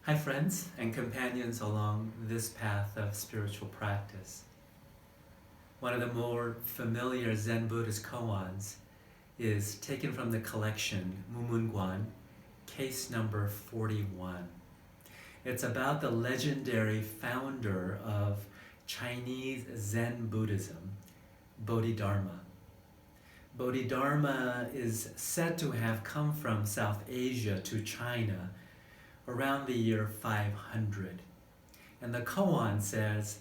Hi friends and companions along this path of spiritual practice. One of the more familiar Zen Buddhist koans is taken from the collection Mumungwan, case number 41. It's about the legendary founder of Chinese Zen Buddhism, Bodhidharma. Bodhidharma is said to have come from South Asia to China around the year 500. And the koan says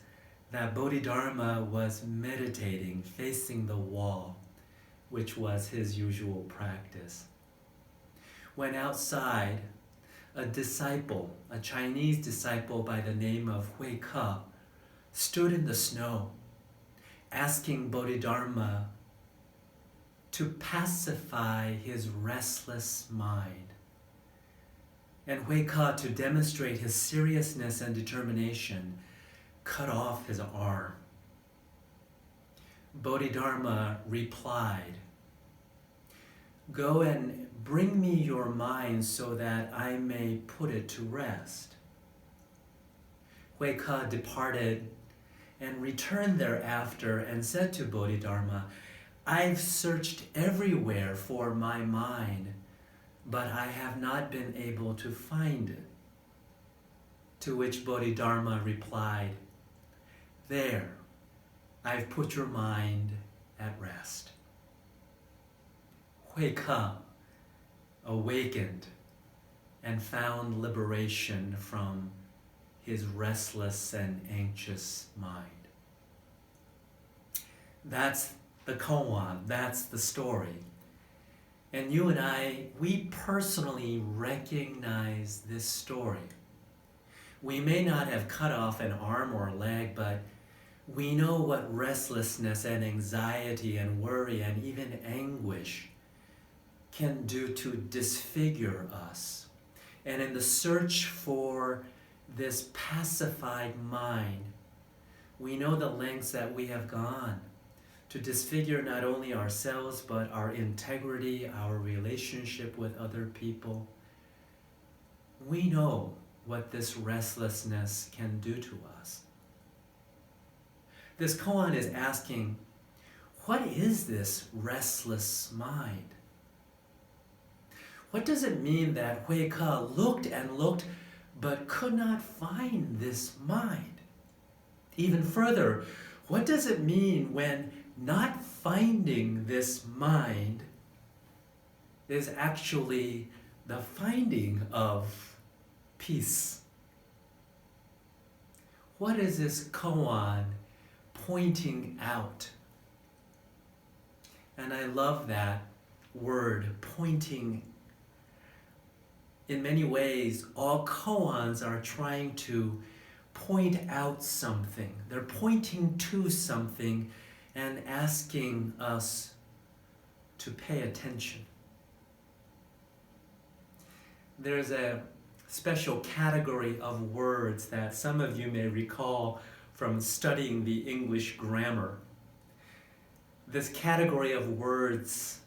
that Bodhidharma was meditating facing the wall, which was his usual practice. When outside, a disciple, a Chinese disciple by the name of Hui Ke, stood in the snow, asking Bodhidharma to pacify his restless mind. And Hui Ke, to demonstrate his seriousness and determination, cut off his arm. Bodhidharma replied, "Go and bring me your mind so that I may put it to rest." Hui Ke departed and returned thereafter and said to Bodhidharma, "I've searched everywhere for my mind, but I have not been able to find it." To which Bodhidharma replied, "There, I've put your mind at rest." Hui Ke awakened and found liberation from his restless and anxious mind. That's the koan, that's the story. And you and I, we personally recognize this story. We may not have cut off an arm or leg, but we know what restlessness and anxiety and worry and even anguish can do to disfigure us. And in the search for this pacified mind, we know the lengths that we have gone to disfigure not only ourselves, but our integrity, our relationship with other people. We know what this restlessness can do to us. This koan is asking, what is this restless mind? What does it mean that Hui Ke looked and looked, but could not find this mind? Even further, what does it mean when not finding this mind is actually the finding of peace? What is this koan pointing out? And I love that word, pointing. In many ways, all koans are trying to point out something. They're pointing to something and asking us to pay attention. There's a special category of words that some of you may recall from studying the English grammar. This category of words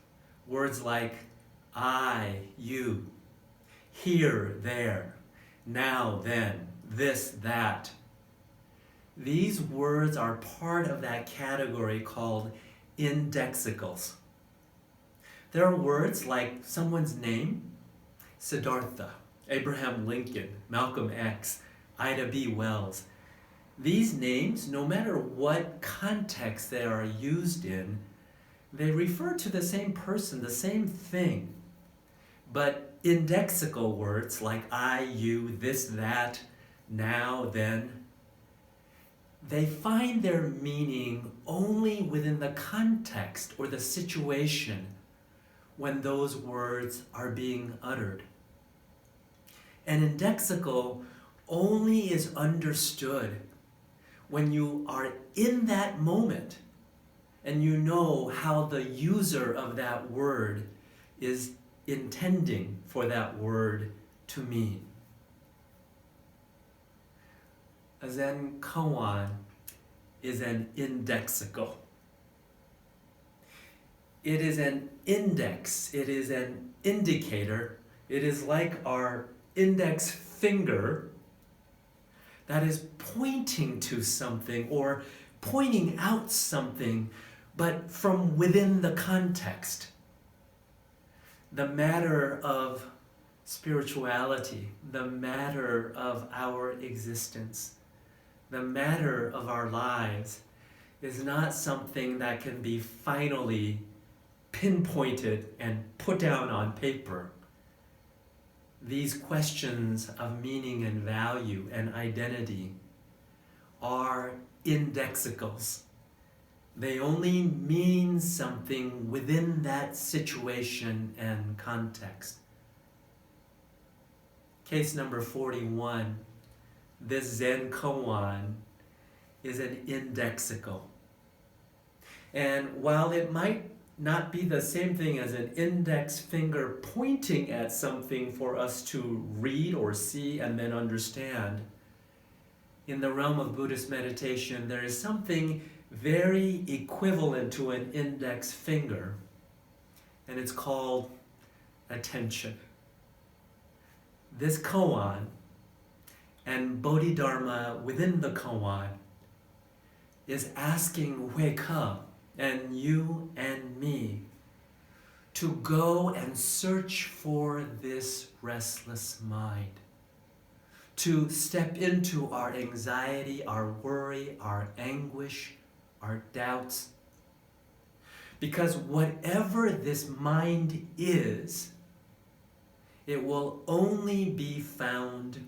like I, you, here, there, now, then, this, that. These words are part of that category called indexicals. There are words like someone's name, Siddhartha, Abraham Lincoln, Malcolm X, Ida B. Wells. These names, no matter what context they are used in, they refer to the same person, the same thing. But indexical words like I, you, this, that, now, then, they find their meaning only within the context or the situation when those words are being uttered. An indexical only is understood when you are in that moment and you know how the user of that word is intending for that word to mean. A Zen koan is an indexical. It is an index, it is an indicator, it is like our index finger that is pointing to something or pointing out something, but from within the context. The matter of spirituality, the matter of our existence, the matter of our lives is not something that can be finally pinpointed and put down on paper. These questions of meaning and value and identity are indexicals. They only mean something within that situation and context. Case number 41, this Zen koan is an indexical. And while it might not be the same thing as an index finger pointing at something for us to read or see and then understand, in the realm of Buddhist meditation, there is something very equivalent to an index finger, and it's called attention. This koan and Bodhidharma within the koan is asking Huike and you and me to go and search for this restless mind, to step into our anxiety, our worry, our anguish, our doubts. Because whatever this mind is, it will only be found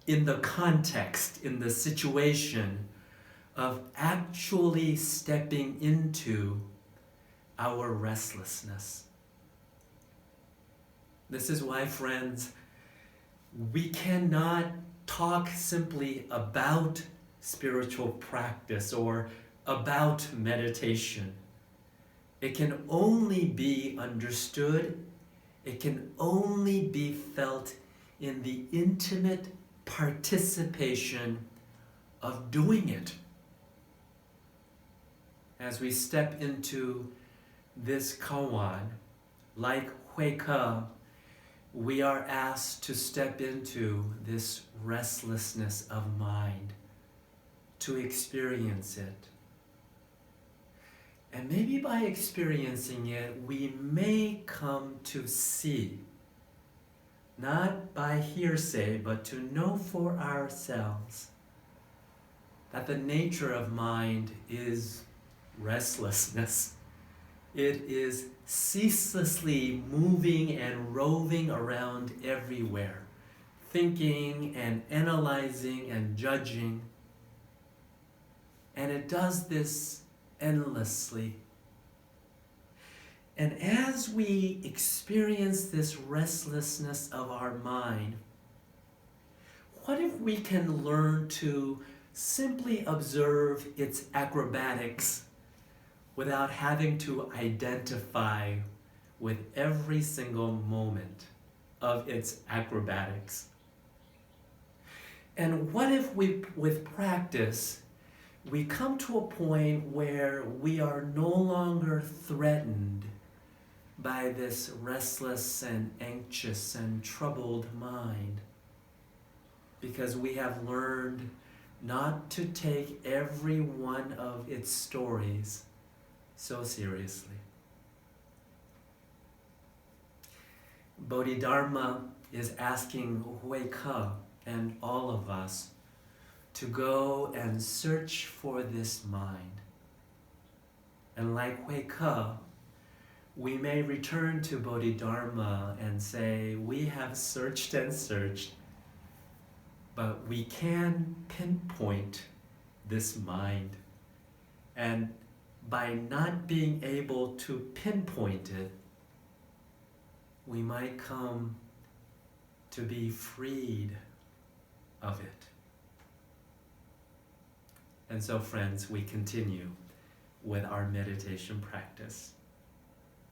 in the context, in the situation of actually stepping into our restlessness. This is why, friends, we cannot talk simply about spiritual practice or about meditation. It can only be understood, it can only be felt in the intimate participation of doing it. As we step into this koan, like Huike, we are asked to step into this restlessness of mind, to experience it. And maybe by experiencing it, we may come to see, not by hearsay, but to know for ourselves, that the nature of mind is restlessness. It is ceaselessly moving and roving around everywhere, thinking and analyzing and judging. And it does this endlessly. And as we experience this restlessness of our mind, what if we can learn to simply observe its acrobatics without having to identify with every single moment of its acrobatics? And what if we, with practice, we come to a point where we are no longer threatened by this restless and anxious and troubled mind, because we have learned not to take every one of its stories so seriously. Bodhidharma is asking Huike and all of us to go and search for this mind. And like Huike, we may return to Bodhidharma and say, we have searched and searched, but we can pinpoint this mind. And by not being able to pinpoint it, we might come to be freed of it. And so, friends, we continue with our meditation practice.